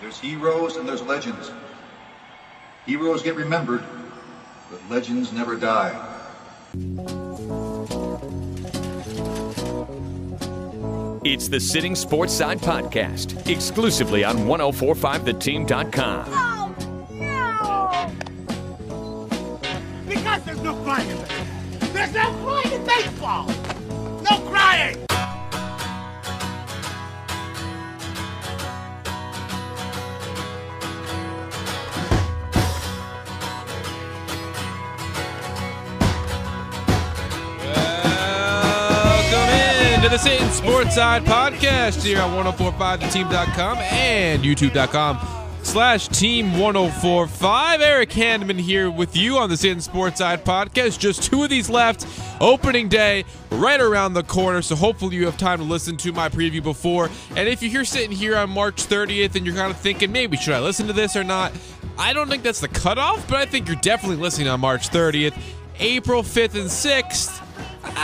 There's heroes and there's legends. Heroes get remembered, but legends never die. It's the Sitting Sportside podcast, exclusively on 1045theteam.com. Oh, no! Because there's no crying in baseball. There's no crying in baseball! No crying! To the Sittin Sportside podcast here on 1045theteam.com and youtube.com/team1045. Eric Hanneman here with you on the Sittin Sportside podcast. Just two of these left. Opening day right around the corner, so hopefully you have time to listen to my preview before. And if you're sitting here on March 30th and you're kind of thinking, maybe should I listen to this or not? I don't think that's the cutoff, but I think you're definitely listening on March 30th. April 5th and 6th.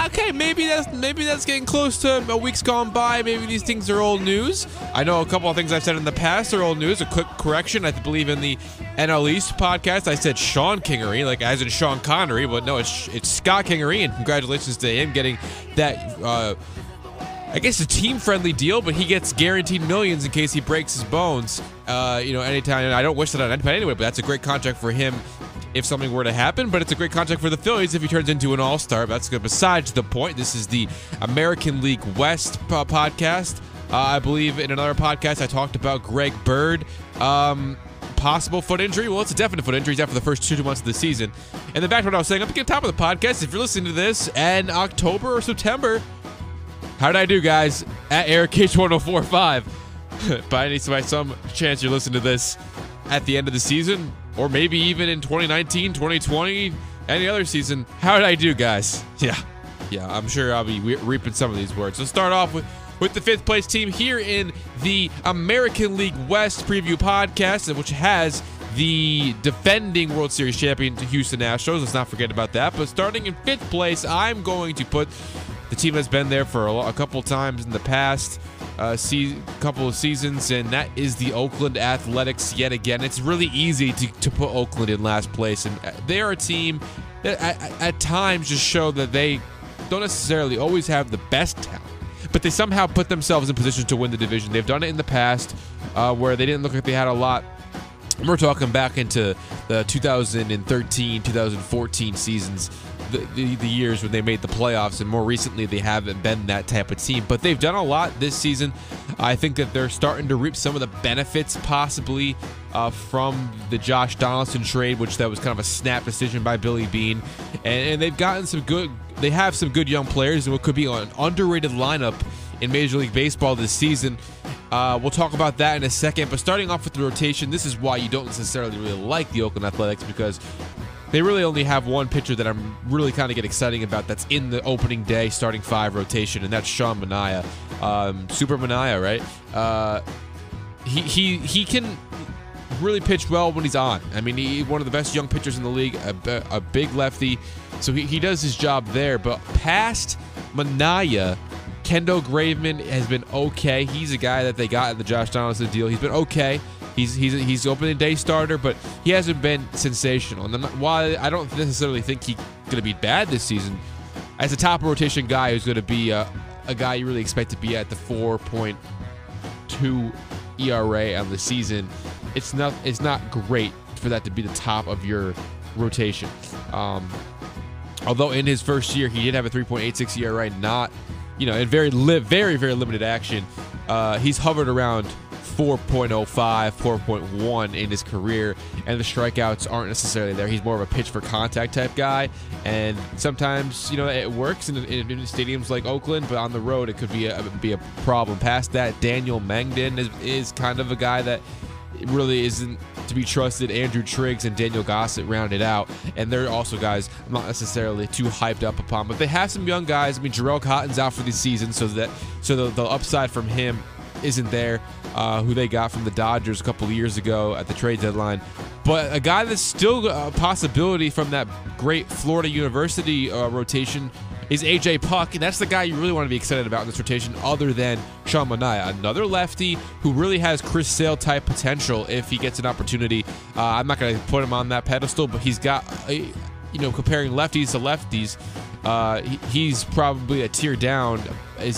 Okay, maybe that's getting close to a week's gone by. Maybe these things are old news. I know a couple of things I've said in the past are old news. A quick correction, I believe in the NL East podcast, I said Sean Kingery, like as in Sean Connery, but no, it's Scott Kingery, and congratulations to him getting that, I guess a team-friendly deal, but he gets guaranteed millions in case he breaks his bones, anytime. I don't wish that on anybody anyway, but that's a great contract for him if something were to happen, but it's a great contract for the Phillies if he turns into an all-star. That's good. Besides the point, this is the American League West podcast. I believe in another podcast I talked about Greg Bird, possible foot injury. Well, it's a definite foot injury. He's out for the first 2 months of the season. And then back to what I was saying, up at the top of the podcast, if you're listening to this in October or September, how did I do, guys? At EricH1045. By some chance you're listening to this at the end of the season, or maybe even in 2019, 2020, any other season. How did I do, guys? Yeah, I'm sure I'll be reaping some of these words. Let's start off with the fifth place team here in the American League West preview podcast, which has the defending World Series champion Houston Astros. Let's not forget about that. But starting in fifth place, I'm going to put the team that's been there for a couple times in the past couple of seasons, and that is the Oakland Athletics yet again. It's really easy to put Oakland in last place, and they are a team that at times just show that they don't necessarily always have the best talent, but they somehow put themselves in position to win the division. They've done it in the past where they didn't look like they had a lot. We're talking back into the 2013, 2014 seasons, the years when they made the playoffs, and more recently they haven't been that type of team. But they've done a lot this season. I think that they're starting to reap some of the benefits possibly from the Josh Donaldson trade, which that was kind of a snap decision by Billy Beane. And they've gotten they have some good young players and what could be an underrated lineup in Major League Baseball this season. We'll talk about that in a second, but starting off with the rotation, this is why you don't necessarily really like the Oakland Athletics, because they really only have one pitcher that I'm really kind of get excited about that's in the opening day starting five rotation, and that's Sean Manaea. Super Manaea, right? He can really pitch well when he's on. I mean, he's one of the best young pitchers in the league, a big lefty, so he does his job there. But past Manaea, Kendall Graveman has been okay. He's a guy that they got in the Josh Donaldson deal. He's been okay. He's opening day starter, but he hasn't been sensational. And while I don't necessarily think he's going to be bad this season, as a top rotation guy who's going to be a guy you really expect to be at the 4.2 ERA on the season, it's not great for that to be the top of your rotation. Although in his first year he did have a 3.86 ERA, not in very limited action. He's hovered around 4.05, 4.1 in his career, and the strikeouts aren't necessarily there. He's more of a pitch for contact type guy, and sometimes it works in stadiums like Oakland, but on the road it could be a problem. Past that, Daniel Mengden is kind of a guy that really isn't to be trusted. Andrew Triggs and Daniel Gossett rounded out, and they're also guys I'm not necessarily too hyped up upon, but they have some young guys. I mean, Jarrell Cotton's out for the season, so the upside from him isn't there, who they got from the Dodgers a couple of years ago at the trade deadline. But a guy that's still a possibility from that great Florida University rotation is A.J. Puck, and that's the guy you really want to be excited about in this rotation other than Sean Manaea. Another lefty who really has Chris Sale-type potential if he gets an opportunity. I'm not going to put him on that pedestal, but he's got, comparing lefties to lefties, he's probably a tier down. A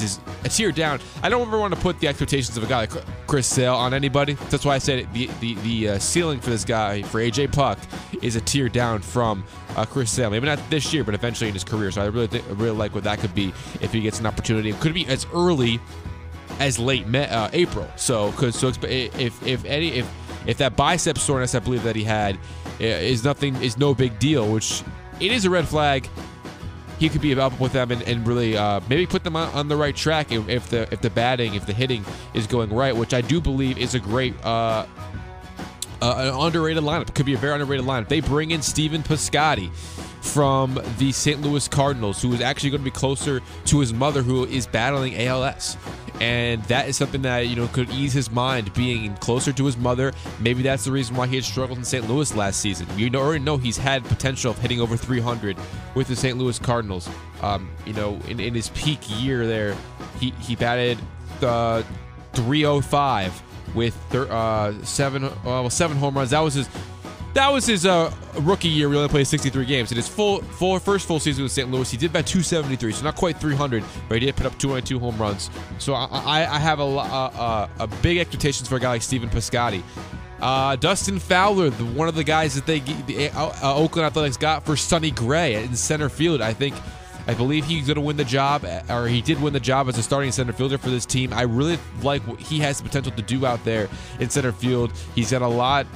tier down. I don't ever want to put the expectations of a guy like Chris Sale on anybody. That's why I said the ceiling for this guy, for A.J. Puck, is a tier down from Chris Sale. Maybe not this year, but eventually in his career. So I really like what that could be if he gets an opportunity. It could be as early as late April. So if that bicep soreness I believe that he had is no big deal, which it is a red flag. He could be up with them and really maybe put them on the right track if the batting, if the hitting is going right, which I do believe is a great an underrated lineup. It could be a very underrated lineup. They bring in Stephen Piscotty from the St. Louis Cardinals, who is actually going to be closer to his mother, who is battling ALS. And that is something that, could ease his mind, being closer to his mother. Maybe that's the reason why he had struggled in St. Louis last season. You already know he's had potential of hitting over 300 with the St. Louis Cardinals. In his peak year there, he batted 305 with 7 home runs. That was his rookie year. We only played 63 games. In his first full season with St. Louis, he did bat 273, so not quite 300, but he did put up 202 home runs. So I have a big expectations for a guy like Stephen Piscotty. Dustin Fowler, one of the guys that Oakland Athletics got for Sonny Gray in center field. I believe he's going to win the job, or he did win the job as a starting center fielder for this team. I really like what he has the potential to do out there in center field. He's got a lot,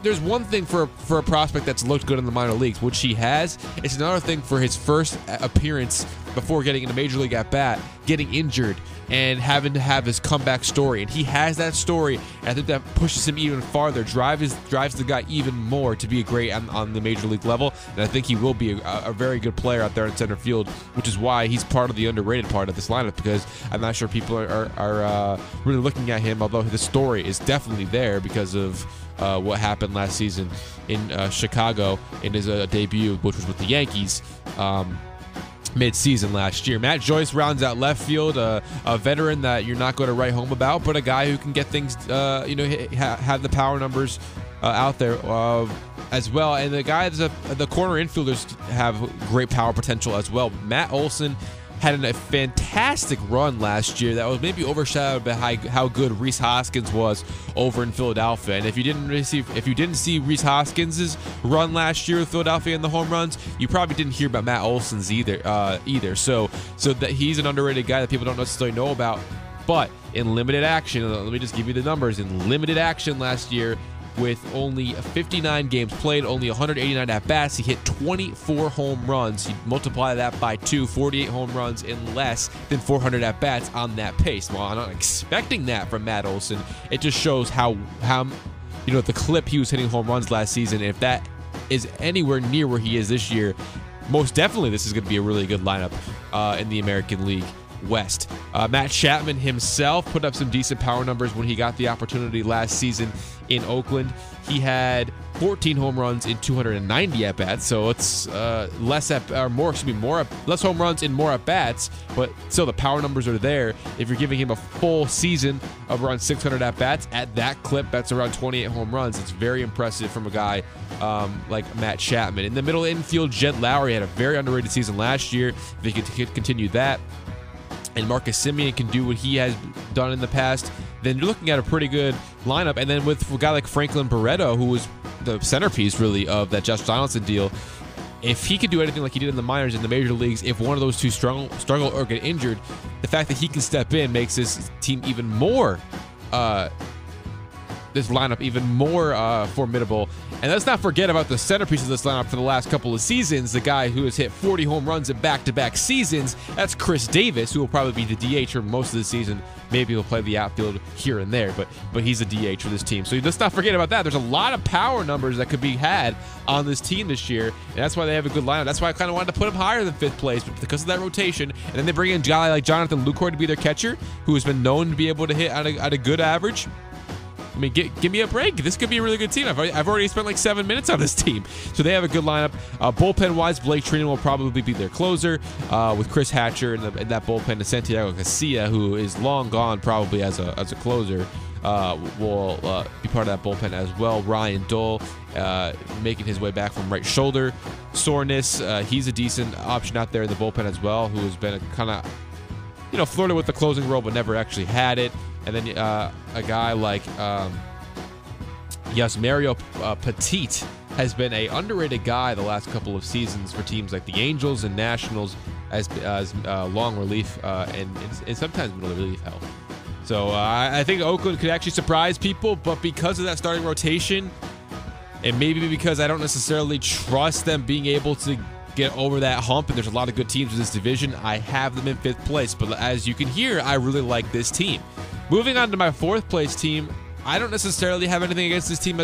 there's one thing for a prospect that's looked good in the minor leagues, which he has. It's another thing for his first appearance before getting in a major league at bat, getting injured and having to have his comeback story. And he has that story, and I think that pushes him even farther, drives the guy even more to be great on the major league level. And I think he will be a very good player out there in center field, which is why he's part of the underrated part of this lineup, because I'm not sure people are really looking at him, although the story is definitely there because of what happened last season in Chicago in his debut, which was with the Yankees mid-season last year. Matt Joyce rounds out left field, a veteran that you're not going to write home about, but a guy who can get things, have the power numbers out there as well. And the guys, the corner infielders have great power potential as well. Matt Olson had a fantastic run last year that was maybe overshadowed by how good Rhys Hoskins was over in Philadelphia. And if you didn't see Rhys Hoskins' run last year with Philadelphia in the home runs, you probably didn't hear about Matt Olson's either. So that he's an underrated guy that people don't necessarily know about. But in limited action, let me just give you the numbers. In limited action last year, with only 59 games played, only 189 at-bats, he hit 24 home runs. You multiply that by 48 home runs in less than 400 at-bats on that pace. Well, I'm not expecting that from Matt Olson. It just shows how the clip he was hitting home runs last season. If that is anywhere near where he is this year, most definitely this is going to be a really good lineup in the American League West. Matt Chapman himself put up some decent power numbers when he got the opportunity last season in Oakland. He had 14 home runs in 290 at bats, so it's less home runs in more at bats, but still the power numbers are there. If you're giving him a full season of around 600 at bats at that clip, that's around 28 home runs. It's very impressive from a guy like Matt Chapman. In the middle infield, Jed Lowry had a very underrated season last year. If he could continue that, and Marcus Semien can do what he has done in the past, then you're looking at a pretty good lineup. And then with a guy like Franklin Barreto, who was the centerpiece really of that Josh Donaldson deal, if he could do anything like he did in the minors in the major leagues, if one of those two struggle or get injured, the fact that he can step in makes this team even more this lineup even more formidable. And let's not forget about the centerpiece of this lineup for the last couple of seasons, the guy who has hit 40 home runs in back-to-back seasons. That's Chris Davis, who will probably be the DH for most of the season. Maybe he'll play the outfield here and there, but he's a DH for this team. So let's not forget about that. There's a lot of power numbers that could be had on this team this year, and that's why they have a good lineup. That's why I kind of wanted to put him higher than 5th place, but because of that rotation. And then they bring in a guy like Jonathan Lucroy to be their catcher, who has been known to be able to hit at a good average. I mean, give me a break. This could be a really good team. I've already spent like 7 minutes on this team. So they have a good lineup. Bullpen-wise, Blake Trinan will probably be their closer with Chris Hatcher in that bullpen. And Santiago Casilla, who is long gone probably as a closer, will be part of that bullpen as well. Ryan Dole making his way back from right shoulder soreness. He's a decent option out there in the bullpen as well, who has been a kind of, flirted with the closing role but never actually had it. And then a guy like Mario Petit has been a underrated guy the last couple of seasons for teams like the Angels and Nationals as long relief and sometimes middle relief help. So I think Oakland could actually surprise people, but because of that starting rotation, and maybe because I don't necessarily trust them being able to get over that hump, and there's a lot of good teams in this division, I have them in 5th place. But as you can hear, I really like this team. Moving on to my 4th place team, I don't necessarily have anything against this team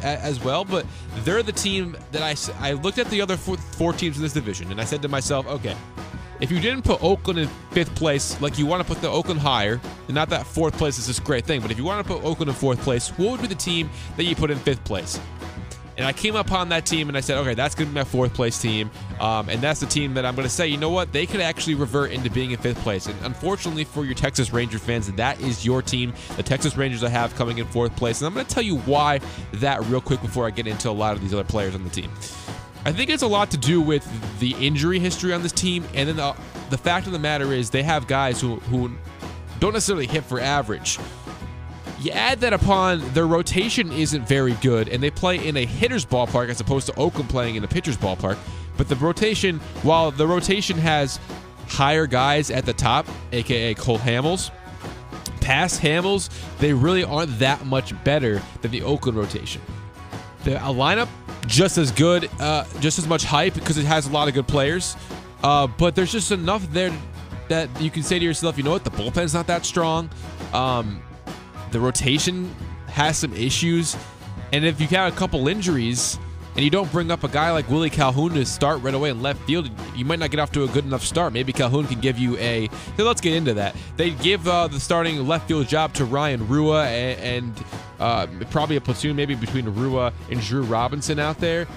as well, but they're the team that I looked at the other four teams in this division, and I said to myself, okay, if you didn't put Oakland in 5th place, like you want to put the Oakland higher, and not that 4th place is this great thing, but if you want to put Oakland in 4th place, what would be the team that you put in 5th place? And I came upon that team and I said, okay, that's going to be my 4th place team. And that's the team that I'm going to say, you know what? They could actually revert into being in 5th place. And unfortunately for your Texas Ranger fans, that is your team. The Texas Rangers I have coming in 4th place. And I'm going to tell you why that real quick before I get into a lot of these other players on the team. I think it's a lot to do with the injury history on this team. And then the fact of the matter is they have guys who don't necessarily hit for average. You add that upon their rotation isn't very good, and they play in a hitter's ballpark as opposed to Oakland playing in a pitcher's ballpark. But the rotation, while the rotation has higher guys at the top, a.k.a. Cole Hamels, past Hamels, they really aren't that much better than the Oakland rotation. The lineup, just as good, just as much hype because it has a lot of good players. But there's just enough there that you can say to yourself, you know what, the bullpen's not that strong. The rotation has some issues, and if you have a couple injuries and you don't bring up a guy like Willie Calhoun to start right away in left field, you might not get off to a good enough start. Maybe Calhoun can give you so let's get into that. They give the starting left field job to Ryan Rua and probably a platoon maybe between Rua and Drew Robinson out there.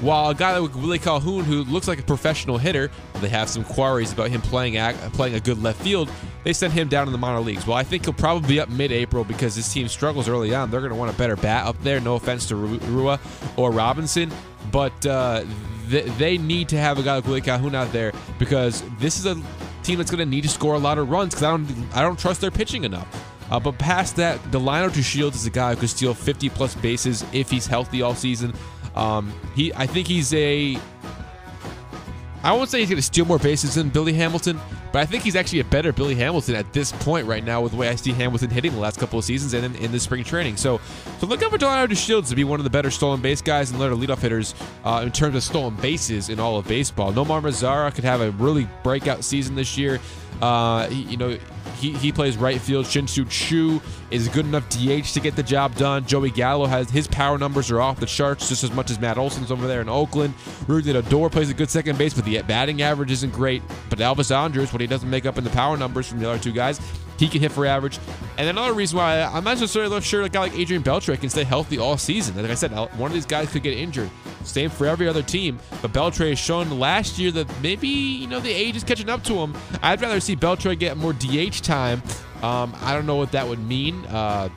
While a guy like Willie Calhoun, who looks like a professional hitter, they have some quarries about him playing a good left field, they sent him down in the minor leagues. Well, I think he'll probably be up mid-April because this team struggles early on. They're going to want a better bat up there. No offense to Rua or Robinson, but they need to have a guy like Willie Calhoun out there because this is a team that's going to need to score a lot of runs because I don't trust their pitching enough. But past that, Delino to Shields is a guy who could steal 50-plus bases if he's healthy all season. I think he's I won't say he's going to steal more bases than Billy Hamilton, but I think he's actually a better Billy Hamilton at this point right now with the way I see Hamilton hitting the last couple of seasons and in the spring training. So look out for Delino DeShields to be one of the better stolen base guys and leader leadoff hitters in terms of stolen bases in all of baseball. Nomar Mazara could have a really breakout season this year. He plays right field. Shin-Soo Choo is a good enough DH to get the job done. Joey Gallo his power numbers are off the charts just as much as Matt Olson's over there in Oakland. Rudy Odor plays a good second base, but the batting average isn't great. But Elvis Andrus, what he doesn't make up in the power numbers from the other two guys, he can hit for average. And another reason why I'm not necessarily sure a guy like Adrian Beltre can stay healthy all season. Like I said, one of these guys could get injured. Same for every other team. But Beltre has shown last year that maybe the age is catching up to him. I'd rather see Beltre get more DH time. I don't know what that would mean. I'm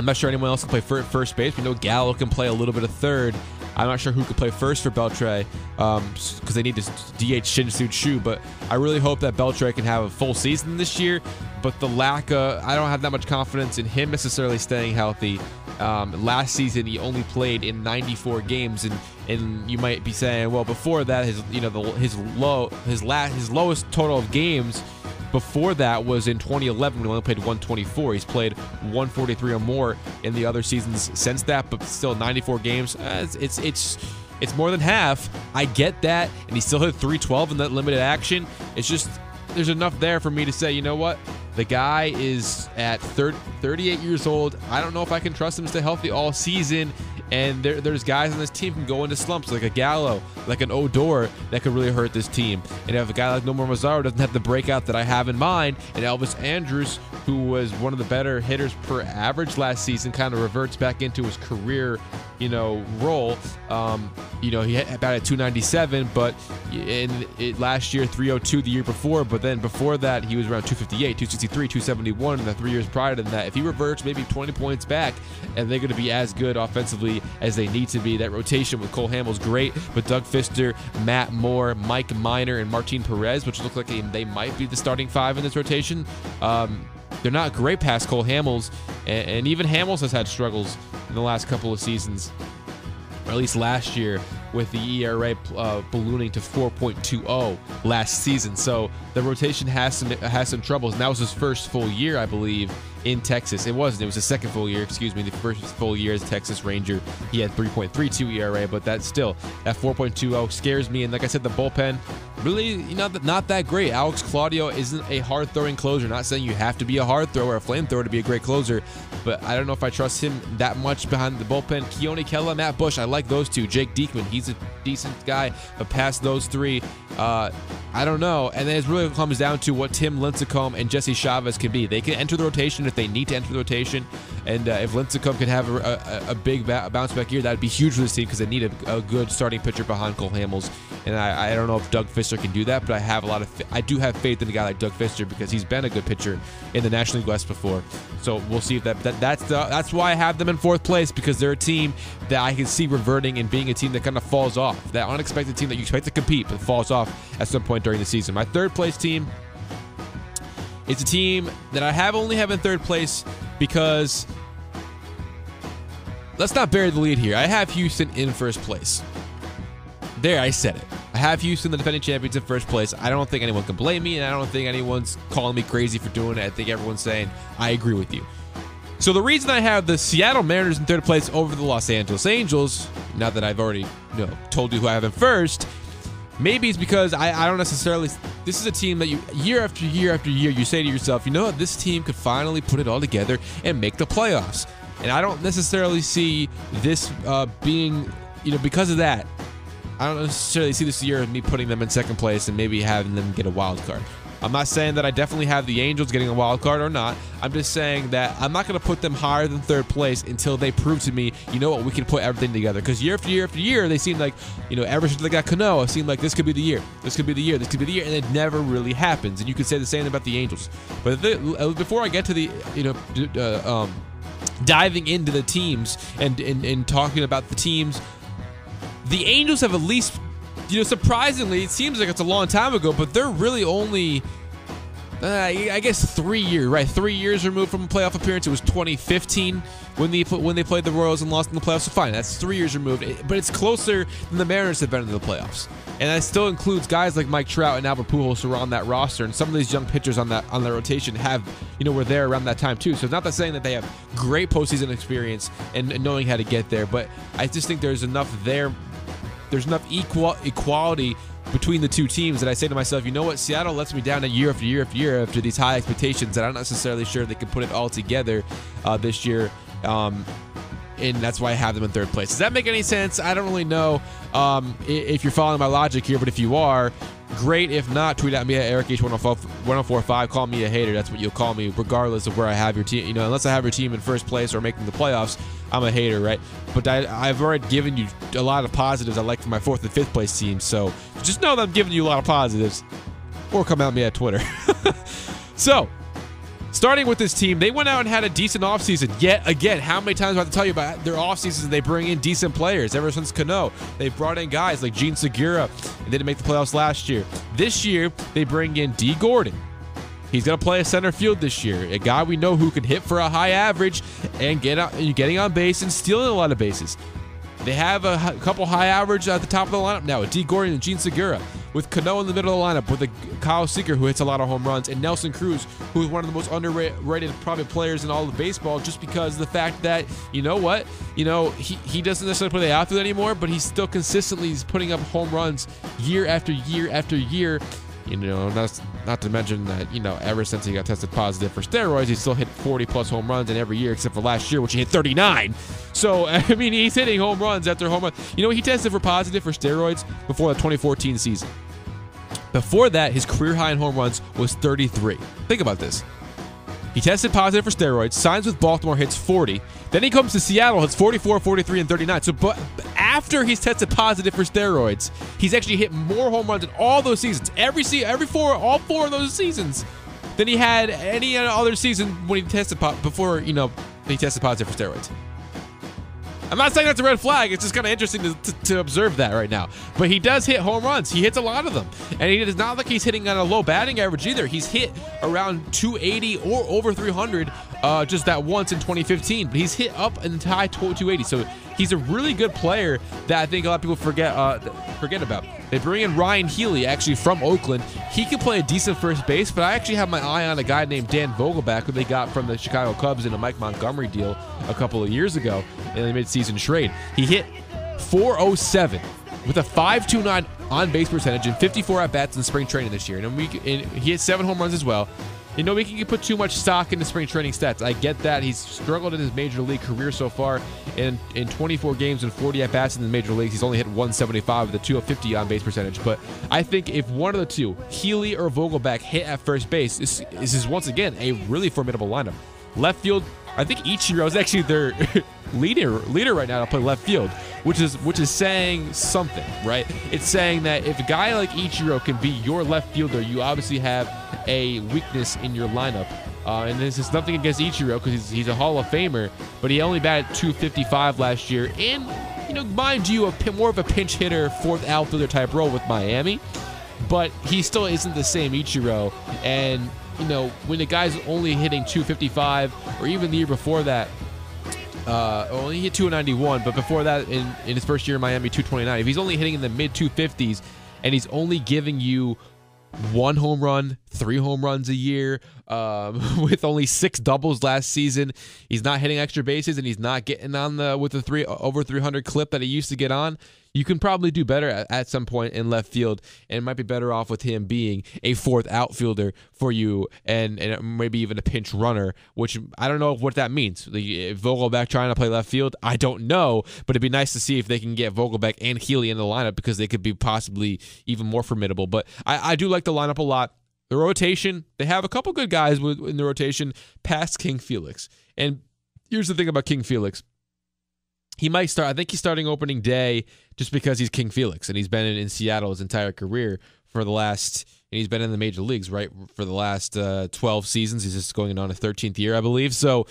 not sure anyone else can play first base. We know Gallo can play a little bit of third. I'm not sure who could play first for Beltre because they need to DH Shin-Soo Choo, but I really hope that Beltre can have a full season this year. But the lack of, I don't have that much confidence in him necessarily staying healthy. Last season he only played in 94 games, and you might be saying, well, before that his lowest total of games before that was in 2011 when he only played 124. He's played 143 or more in the other seasons since that, but still 94 games. It's more than half. I get that, and he still hit 312 in that limited action. It's just there's enough there for me to say, you know what? The guy is at 38 years old. I don't know if I can trust him to stay healthy all season. And there's guys on this team who can go into slumps, like a Gallo, like an Odor, that could really hurt this team. And if a guy like Nomar Mazara doesn't have the breakout that I have in mind, and Elvis Andrus, who was one of the better hitters per average last season, kind of reverts back into his career, role. He had batted 297, but last year 302 the year before, but then before that he was around 258, 263, 271 in the 3 years prior to that. If he reverts maybe 20 points back, and they're going to be as good offensively as they need to be. That rotation with Cole Hamels great, but Doug Fister, Matt Moore, Mike Minor, and Martin Perez, which look like they might be the starting 5 in this rotation. They're not great past Cole Hamels, and even Hamels has had struggles in the last couple of seasons, or at least last year, with the ERA ballooning to 4.20 last season. So the rotation has some troubles, and that was his first full year, I believe, in Texas. It wasn't. It was his second full year, the first full year as a Texas Ranger. He had 3.32 ERA, but that's still, at 4.20 scares me. And like I said, the bullpen, really not that great. Alex Claudio isn't a hard-throwing closer. Not saying you have to be a hard thrower or a flamethrower to be a great closer, but I don't know if I trust him that much behind the bullpen. Keone Kela, Matt Bush, I like those two. Jake Diekman, he's a decent guy, but past those 3, I don't know. And then it really comes down to what Tim Lincecum and Jesse Chavez can be. They can enter the rotation if they need to enter the rotation, and if Lincecum could have a big bounce back year, that would be huge for this team, because they need a good starting pitcher behind Cole Hamels. And I don't know if Doug Fister can do that, but I do have faith in a guy like Doug Fister, because he's been a good pitcher in the National League West before. So we'll see if that's why I have them in 4th place, because they're a team that I can see reverting and being a team that kind of falls off. That unexpected team that you expect to compete but falls off at some point during the season. My 3rd place team, it's a team that I only have in 3rd place because, let's not bury the lead here. I have Houston in 1st place. There, I said it. I have Houston, the defending champions, in 1st place. I don't think anyone can blame me, and I don't think anyone's calling me crazy for doing it. I think everyone's saying, I agree with you. So the reason I have the Seattle Mariners in 3rd place over the Los Angeles Angels, now that I've already told you who I have in 1st, maybe it's because I don't necessarily. This is a team that year after year after year, you say to yourself, you know what, this team could finally put it all together and make the playoffs. And I don't necessarily see this being, because of that, I don't necessarily see this year as me putting them in 2nd place and maybe having them get a wild card. I'm not saying that I definitely have the Angels getting a wild card or not. I'm just saying that I'm not going to put them higher than 3rd place until they prove to me, you know what, we can put everything together. Because year after year after year, they seem like, ever since they got Cano, it seemed like this could be the year. This could be the year. This could be the year. And it never really happens. And you could say the same thing about the Angels. But before I get to the, diving into the teams and talking about the teams, the Angels have at least, surprisingly, it seems like it's a long time ago, but they're really only, I guess, 3 years, right? 3 years removed from a playoff appearance. It was 2015 when they played the Royals and lost in the playoffs. So fine, that's 3 years removed, but it's closer than the Mariners have been in the playoffs. And that still includes guys like Mike Trout and Albert Pujols who are on that roster, and some of these young pitchers on that rotation have, were there around that time too. So it's not that saying that they have great postseason experience and knowing how to get there, but I just think there's enough there. There's enough equality between the two teams that I say to myself, you know what, Seattle lets me down year after year after year after these high expectations that I'm not necessarily sure they can put it all together this year. And that's why I have them in 3rd place. Does that make any sense? I don't really know if you're following my logic here, but if you are, great. If not, tweet at me at EricH1045. Call me a hater. That's what you'll call me, regardless of where I have your team. Unless I have your team in 1st place or making the playoffs, I'm a hater, right? But I've already given you a lot of positives I like for my 4th and 5th place team. So just know that I'm giving you a lot of positives. Or come at me at Twitter. So, starting with this team, they went out and had a decent offseason. Yet again, how many times do I have to tell you about their offseasons? They bring in decent players. Ever since Cano, they've brought in guys like Gene Segura, and they didn't make the playoffs last year. This year, they bring in D. Gordon. He's going to play a center field this year. A guy we know who can hit for a high average and getting on base and stealing a lot of bases. They have a couple high average at the top of the lineup now with D. Gordon and Gene Segura, with Cano in the middle of the lineup, with Kyle Seager, who hits a lot of home runs, and Nelson Cruz, who is one of the most underrated probably players in all of baseball, just because of the fact that, he doesn't necessarily play the outfield anymore, but he's still consistently putting up home runs year after year after year. That's not to mention that, ever since he got tested positive for steroids, he still hit 40-plus home runs in every year except for last year, which he hit 39. So, he's hitting home runs after home run. He tested positive for steroids before the 2014 season. Before that, his career high in home runs was 33. Think about this. He tested positive for steroids, signs with Baltimore, hits 40. Then he comes to Seattle, hits 44, 43, and 39. So, but after he's tested positive for steroids, he's actually hit more home runs in all those seasons, all four of those seasons, than he had any other season when he tested before he tested positive for steroids. I'm not saying that's a red flag. It's just kind of interesting to observe that right now. But he does hit home runs. He hits a lot of them. And it is not like he's hitting on a low batting average either. He's hit around 280 or over 300 just that once in 2015. But he's hit up in high 280. So he's a really good player that I think a lot of people forget about. They bring in Ryan Healy, actually from Oakland. He can play a decent first base, but I actually have my eye on a guy named Dan Vogelbach, who they got from the Chicago Cubs in a Mike Montgomery deal a couple of years ago in the midseason trade. He hit .407 with a .529 on-base percentage and 54 at-bats in spring training this year. And he hit 7 home runs as well. We can put too much stock into spring training stats. I get that. He's struggled in his major league career so far. In 24 games and 40 at-bats in the major leagues, he's only hit 175 with a .250 on-base percentage. But I think if one of the two, Healy or Vogelbach, hit at first base, this is once again a really formidable lineup. Left field, I think Ichiro is actually their leader right now to play left field, which is saying something, right? It's saying that if a guy like Ichiro can be your left fielder, you obviously have a weakness in your lineup. And this is nothing against Ichiro because he's a Hall of Famer, but he only batted .255 last year. And, mind you, more of a pinch hitter, fourth outfielder type role with Miami, but he still isn't the same Ichiro. And, when the guy's only hitting .255, or even the year before that, he hit .291, but before that, in his first year in Miami, .229. If he's only hitting in the mid-250s, and he's only giving you 1 home run, 3 home runs a year, with only 6 doubles last season, he's not hitting extra bases, and he's not getting on with the over 300 clip that he used to get on. You can probably do better at some point in left field, and it might be better off with him being a fourth outfielder for you, and maybe even a pinch runner, which I don't know what that means. If Vogelbach trying to play left field, I don't know, but it'd be nice to see if they can get Vogelbach and Healy in the lineup because they could be possibly even more formidable. But I do like the lineup a lot. The rotation, they have a couple good guys in the rotation past King Felix. And here's the thing about King Felix. He might start. I think he's starting opening day just because he's King Felix, and he's been in Seattle his entire career and he's been in the major leagues, right, for the last 12 seasons. He's just going on a 13th year, I believe. So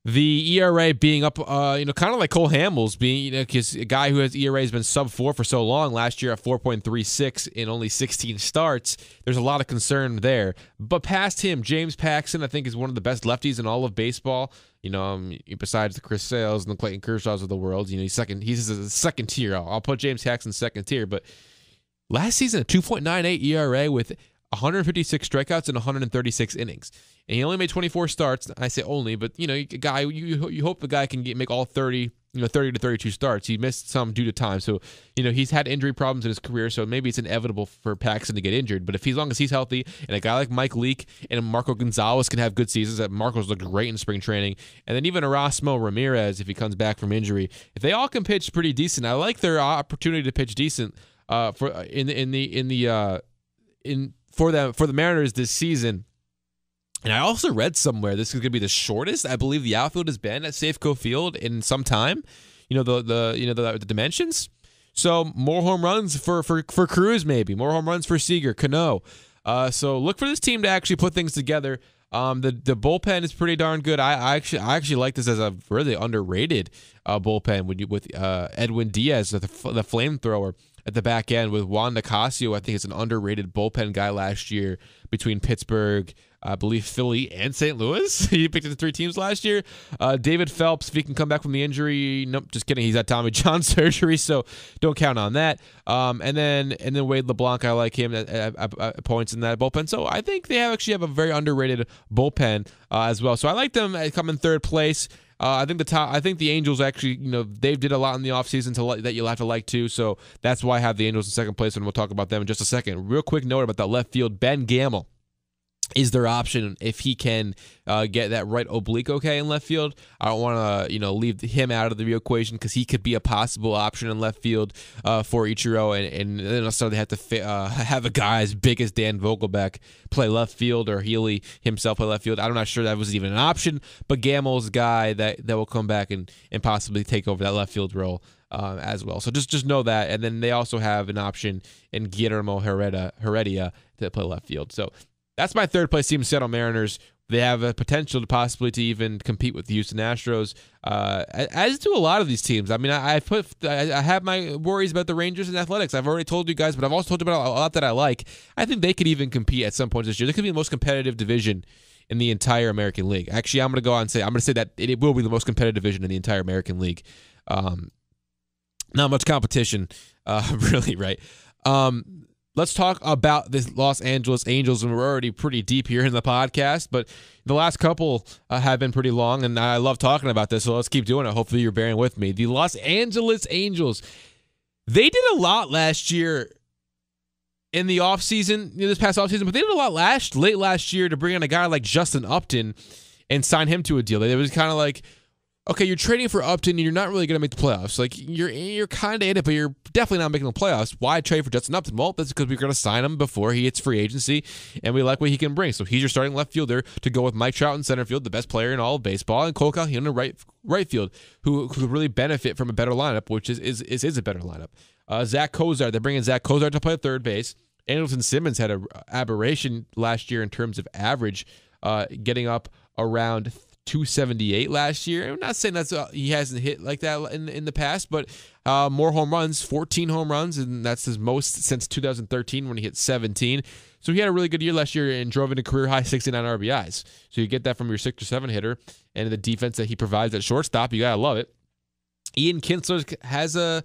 the ERA being up, kind of like Cole Hamels being, because a guy who has ERA has been sub-4 for so long, last year at 4.36 in only 16 starts, there's a lot of concern there. But past him, James Paxton, I think, is one of the best lefties in all of baseball. Besides the Chris Sales and the Clayton Kershaws of the world, he's a second tier. I'll put James Paxton second tier. But last season, a 2.98 ERA with 156 strikeouts and 136 innings. And he only made 24 starts. I say only, but a guy, you hope the guy can make all 30 to 32 starts. He missed some due to time. So, he's had injury problems in his career, so maybe it's inevitable for Paxton to get injured. But as long as he's healthy, and a guy like Mike Leake and Marco Gonzalez can have good seasons, that Marco's looked great in spring training, and then even Erasmo Ramirez, if he comes back from injury, if they all can pitch pretty decent, I like their opportunity to pitch decent for the Mariners this season. And I also read somewhere this is going to be the shortest I believe the outfield has been at Safeco Field in some time. The dimensions. So more home runs for Cruz, maybe more home runs for Seager, Cano. So look for this team to actually put things together. The bullpen is pretty darn good. I actually like this as a really underrated bullpen with Edwin Diaz, the flamethrower at the back end, with Juan Nicasio. I think it's an underrated bullpen guy last year between Pittsburgh, I believe Philly, and St. Louis. He picked up the 3 teams last year. David Phelps, if he can come back from the injury, nope, just kidding. He's had Tommy John surgery, so don't count on that. And then Wade LeBlanc, I like him at points in that bullpen. So I think they actually have a very underrated bullpen as well. So I like them come in third place. I think the Angels actually, they did a lot in the offseason that you'll have to like too. So that's why I have the Angels in second place, and we'll talk about them in just a second. Real quick note about that left field, Ben Gamel. is their option if he can get that right oblique okay in left field. I don't want to leave him out of the equation because he could be a possible option in left field for Ichiro, and then also they have to have a guy as big as Dan Vogelbach play left field, or Healy himself play left field. I'm not sure that was even an option, but Gammel's a guy that will come back and possibly take over that left field role as well. So just know that. And then they also have an option in Guillermo Heredia to play left field. So that's my third place team, Seattle Mariners. They have a potential to possibly to even compete with the Houston Astros, as do a lot of these teams. I mean, I have my worries about the Rangers and Athletics. I've already told you guys, but I've also told you about a lot that I like. I think they could even compete at some point this year. They could be the most competitive division in the entire American League. Actually, I'm going to go on and say that it will be the most competitive division in the entire American League. Not much competition, really, right? Let's talk about the Los Angeles Angels, and we're already pretty deep here in the podcast, but the last couple have been pretty long, and I love talking about this, so let's keep doing it. Hopefully you're bearing with me. The Los Angeles Angels, they did a lot last year in the offseason, this past offseason, but they did a lot late last year to bring in a guy like Justin Upton and sign him to a deal. It was kind of like, okay, you're trading for Upton and you're not really going to make the playoffs. Like, you're kind of in it, but you're definitely not making the playoffs. Why trade for Justin Upton? Well, that's because we're going to sign him before he hits free agency, and we like what he can bring. So he's your starting left fielder to go with Mike Trout in center field, the best player in all of baseball, and Cole Calhoun in right field, who could really benefit from a better lineup, which is a better lineup. Zach Cozart, they're bringing Zach Cozart to play third base. Andrelton Simmons had an aberration last year in terms of average, getting up around 278 last year. I'm not saying that's he hasn't hit like that in the past, but more home runs, 14 home runs, and that's his most since 2013 when he hit 17. So he had a really good year last year and drove into career-high 69 RBIs. So you get that from your 6 or 7 hitter, and the defense that he provides at shortstop, you got to love it. Ian Kinsler has a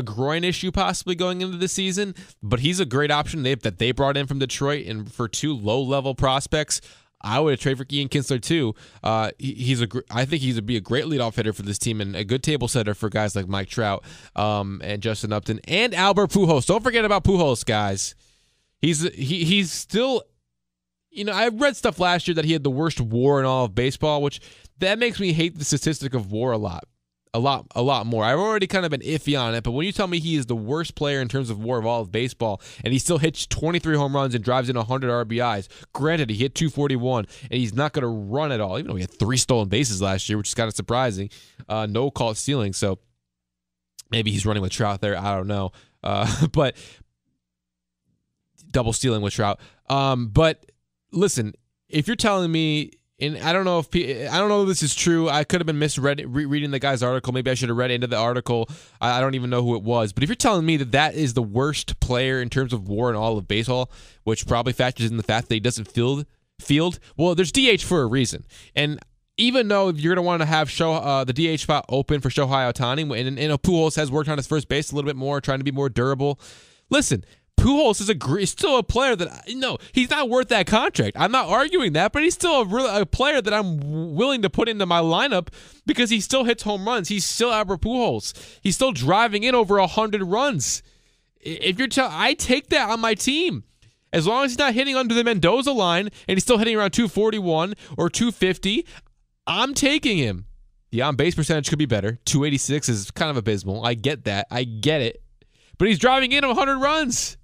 groin issue possibly going into the season, but he's a great option that they brought in from Detroit, and for 2 low-level prospects, I would trade for Ian Kinsler too. I think he'd be a great leadoff hitter for this team and a good table setter for guys like Mike Trout and Justin Upton and Albert Pujols. Don't forget about Pujols, guys. He's still, I read stuff last year that he had the worst WAR in all of baseball, which that makes me hate the statistic of WAR a lot more. I've already kind of been iffy on it, but when you tell me he is the worst player in terms of WAR of all of baseball, and he still hits 23 home runs and drives in 100 RBIs, granted, he hit 241, and he's not going to run at all, even though he had 3 stolen bases last year, which is kind of surprising. No caught stealing, so maybe he's running with Trout there. I don't know. But double stealing with Trout. But listen, if you're telling me, and I don't know if this is true. I could have been reading the guy's article. Maybe I should have read into the article. I don't even know who it was. But if you're telling me that is the worst player in terms of WAR in all of baseball, which probably factors in the fact that he doesn't field, well, there's DH for a reason. And even though you're going to want to have the DH spot open for Shohei Ohtani, and Pujols has worked on his first base a little bit more, trying to be more durable. Listen, Pujols is still a player that, he's not worth that contract. I'm not arguing that, but he's still a player that I'm willing to put into my lineup because he still hits home runs. He's still Albert Pujols. He's still driving in over 100 runs. If I take that on my team. As long as he's not hitting under the Mendoza line and he's still hitting around 241 or 250, I'm taking him. The on-base percentage could be better. 286 is kind of abysmal. I get that. I get it. But he's driving in 100 runs.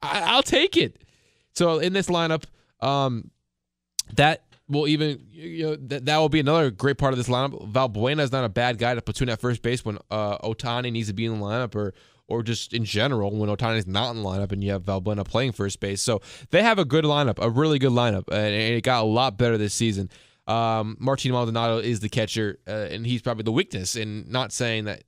I'll take it. So in this lineup, that will even that will be another great part of this lineup. Valbuena is not a bad guy to platoon at first base when Ohtani needs to be in the lineup, or just in general when Ohtani's not in the lineup and you have Valbuena playing first base. So they have a good lineup, a really good lineup, and it got a lot better this season. Martin Maldonado is the catcher, and he's probably the weakness. And not saying that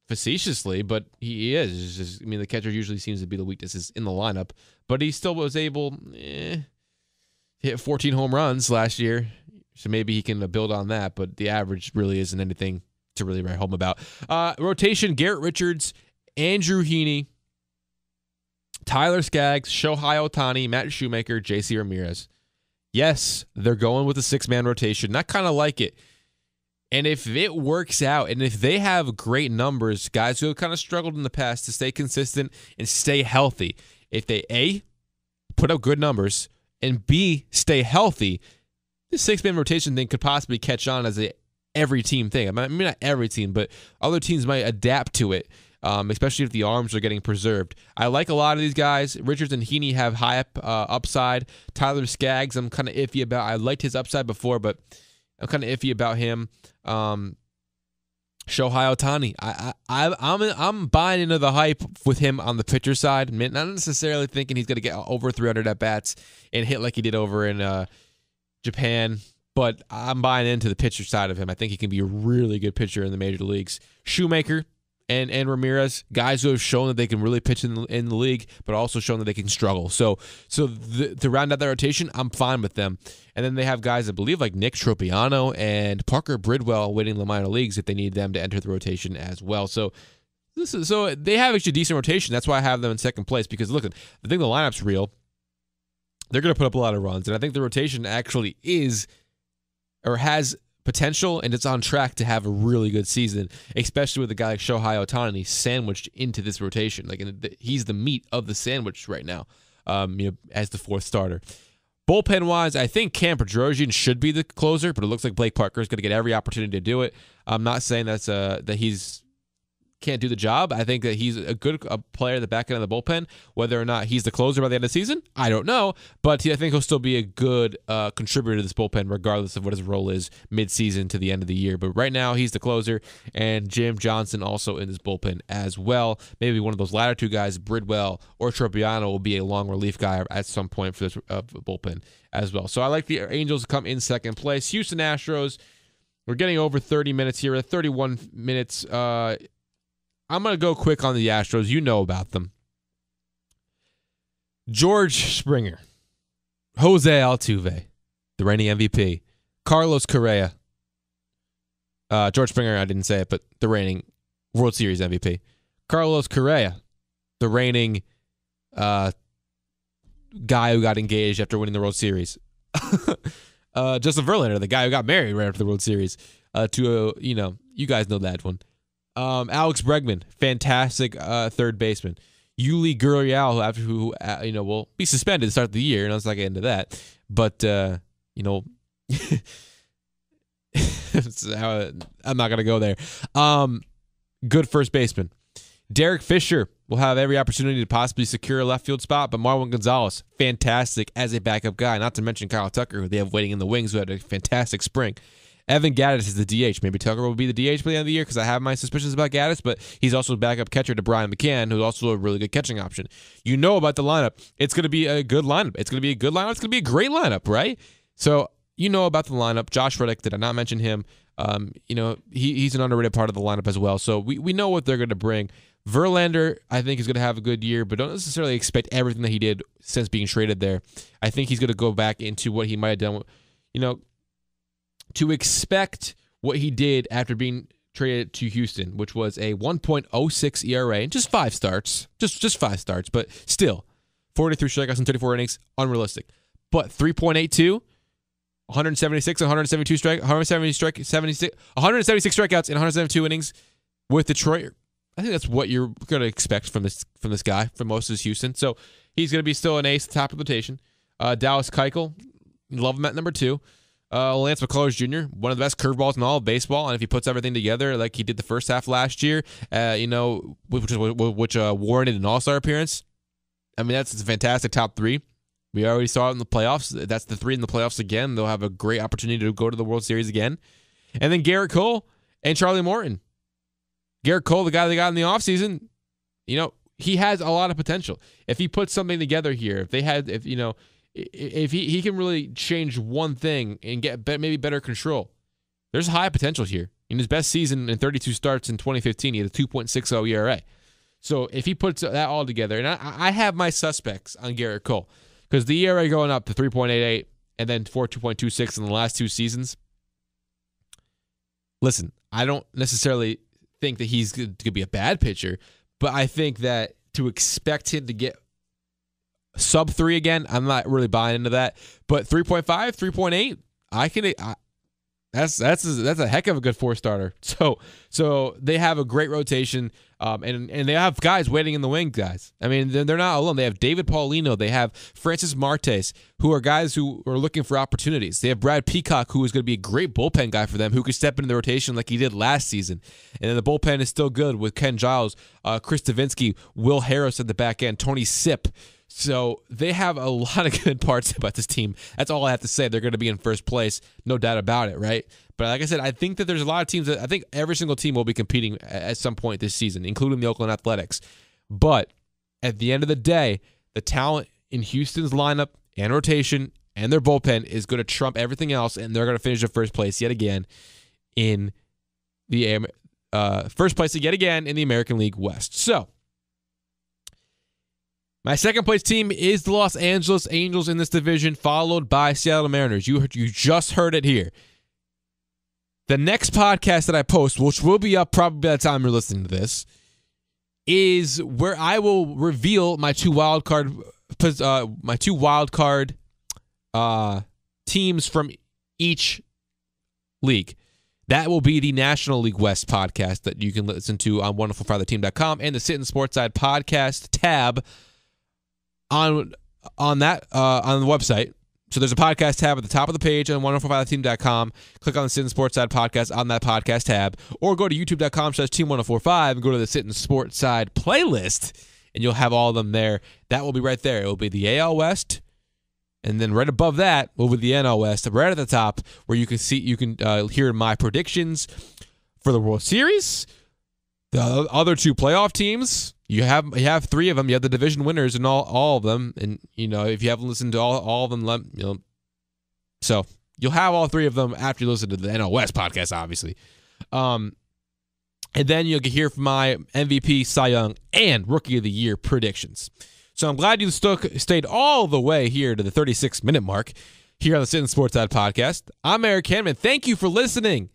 facetiously, but he is. The catcher usually seems to be the weaknesses in the lineup, but he still was able to hit 14 home runs last year, so maybe he can build on that, but the average really isn't anything to really write home about. Rotation, Garrett Richards, Andrew Heaney, Tyler Skaggs, Shohei Ohtani, Matt Shoemaker, JC Ramirez. Yes, they're going with a 6-man rotation. I kind of like it. And if it works out, and if they have great numbers, guys who have kind of struggled in the past to stay consistent and stay healthy, if they, A, put up good numbers, and B, stay healthy, this 6-man rotation thing could possibly catch on as every team thing. I mean, not every team, but other teams might adapt to it, especially if the arms are getting preserved. I like a lot of these guys. Richards and Heaney have high upside. Tyler Skaggs, I'm kind of iffy about. I liked his upside before, but I'm kind of iffy about him. Shohei Ohtani, I'm buying into the hype with him on the pitcher side. Not necessarily thinking he's going to get over 300 at bats and hit like he did over in Japan, but I'm buying into the pitcher side of him. I think he can be a really good pitcher in the major leagues. Shoemaker and Ramirez, guys who have shown that they can really pitch in the league, but also shown that they can struggle. So to round out that rotation, I'm fine with them. And then they have guys I believe like Nick Tropiano and Parker Bridwell waiting in the minor leagues if they need them to enter the rotation as well. So they have actually a decent rotation. That's why I have them in second place, because look, I think the lineup's real. They're going to put up a lot of runs, and I think the rotation actually is or has potential, and it's on track to have a really good season, especially with a guy like Shohei Ohtani sandwiched into this rotation. Like, he's the meat of the sandwich right now, as the fourth starter. Bullpen-wise, I think Cam Pedrosian should be the closer, but it looks like Blake Parker is going to get every opportunity to do it. I'm not saying that he's can't do the job. I think that he's a good player at the back end of the bullpen. Whether or not he's the closer by the end of the season, I don't know. But I think he'll still be a good contributor to this bullpen, regardless of what his role is mid-season to the end of the year. But right now, he's the closer, and Jim Johnson also in this bullpen as well. Maybe one of those latter two guys, Bridwell or Tropiano, will be a long relief guy at some point for this bullpen as well. So I like the Angels to come in second place. Houston Astros, we're getting over 30 minutes here. We're at 31 minutes. I'm going to go quick on the Astros. You know about them. George Springer, Jose Altuve, the reigning MVP, Carlos Correa. George Springer, I didn't say it, but the reigning World Series MVP. Carlos Correa, the reigning guy who got engaged after winning the World Series. Justin Verlander, the guy who got married right after the World Series. You guys know that one. Alex Bregman, fantastic third baseman. Yuli Gurriel, who will be suspended to start the year, and let's not get into that. But I'm not gonna go there. Good first baseman. Derek Fisher will have every opportunity to possibly secure a left field spot, but Marwin Gonzalez, fantastic as a backup guy. Not to mention Kyle Tucker, who they have waiting in the wings, who had a fantastic spring. Evan Gattis is the DH. Maybe Tucker will be the DH by the end of the year, because I have my suspicions about Gattis, but he's also a backup catcher to Brian McCann, who's also a really good catching option. You know about the lineup. It's going to be a good lineup. It's going to be a good lineup. It's going to be a great lineup, right? So you know about the lineup. Josh Reddick, did I not mention him? He's an underrated part of the lineup as well. So we know what they're going to bring. Verlander, I think, is going to have a good year, but don't necessarily expect everything that he did since being traded there. I think he's going to go back into what he might have done. To expect what he did after being traded to Houston, which was a 1.06 ERA and just 5 starts. Just 5 starts, but still 43 strikeouts in 34 innings, unrealistic. But 3.82, 176 and 176 strikeouts in 172 innings with Detroit. I think that's what you're going to expect from this guy, from most of his Houston. So he's going to be still an ace at the top of the rotation. Dallas Keuchel, love him at number 2. Lance McCullers Jr., one of the best curveballs in all of baseball, and if he puts everything together like he did the first half last year, which warranted an All-Star appearance, I mean, that's a fantastic top 3. We already saw it in the playoffs. That's the 3 in the playoffs again. They'll have a great opportunity to go to the World Series again. And then Garrett Cole and Charlie Morton. Garrett Cole, the guy they got in the offseason, he has a lot of potential. If he puts something together here, if he can really change one thing and get maybe better control, there's high potential here. In his best season in 32 starts in 2015, he had a 2.60 ERA. So if he puts that all together, and I have my suspects on Garrett Cole, because the ERA going up to 3.88 and then 2.26 in the last 2 seasons. Listen, I don't necessarily think that he's going to be a bad pitcher, but I think that to expect him to get sub 3 again, I'm not really buying into that. But 3.5, 3.8, That's a heck of a good 4-starter. So they have a great rotation, and they have guys waiting in the wing, guys. I mean, they're not alone. They have David Paulino. They have Francis Martes, who are guys who are looking for opportunities. They have Brad Peacock, who is going to be a great bullpen guy for them, who could step into the rotation like he did last season. And then the bullpen is still good with Ken Giles, Chris Davinsky, Will Harris at the back end, Tony Sipp. So they have a lot of good parts about this team. That's all I have to say. They're going to be in first place, no doubt about it, right? But like I said, I think that there's a lot of teams that I think every single team will be competing at some point this season, including the Oakland Athletics. But at the end of the day, the talent in Houston's lineup and rotation and their bullpen is going to trump everything else, and they're going to finish in first place yet again in the American League West. So my second place team is the Los Angeles Angels in this division, followed by Seattle Mariners. You just heard it here. The next podcast that I post, which will be up probably by the time you're listening to this, is where I will reveal my two wild card teams from each league. That will be the National League West podcast that you can listen to on wonderfulfatherteam.com and the Sittin Sportside podcast tab on the website. So there's a podcast tab at the top of the page on wonderfulfatherteam.com. Click on the Sittin Sportside podcast on that podcast tab, or go to youtube.com/team1045 and go to the Sittin Sportside playlist, and you'll have all of them there. That will be right there. It will be the AL West, and then right above that will be the NL West, right at the top, where you can hear my predictions for the World Series, the other two playoff teams. You have three of them. You have the division winners and all of them. And, if you haven't listened to all of them, so you'll have all three of them after you listen to the NL West podcast, obviously. And then you'll hear from my MVP, Cy Young, and Rookie of the Year predictions. So I'm glad you stayed all the way here to the 36-minute mark here on the Sittin Sportside podcast. I'm Eric Hanman. Thank you for listening.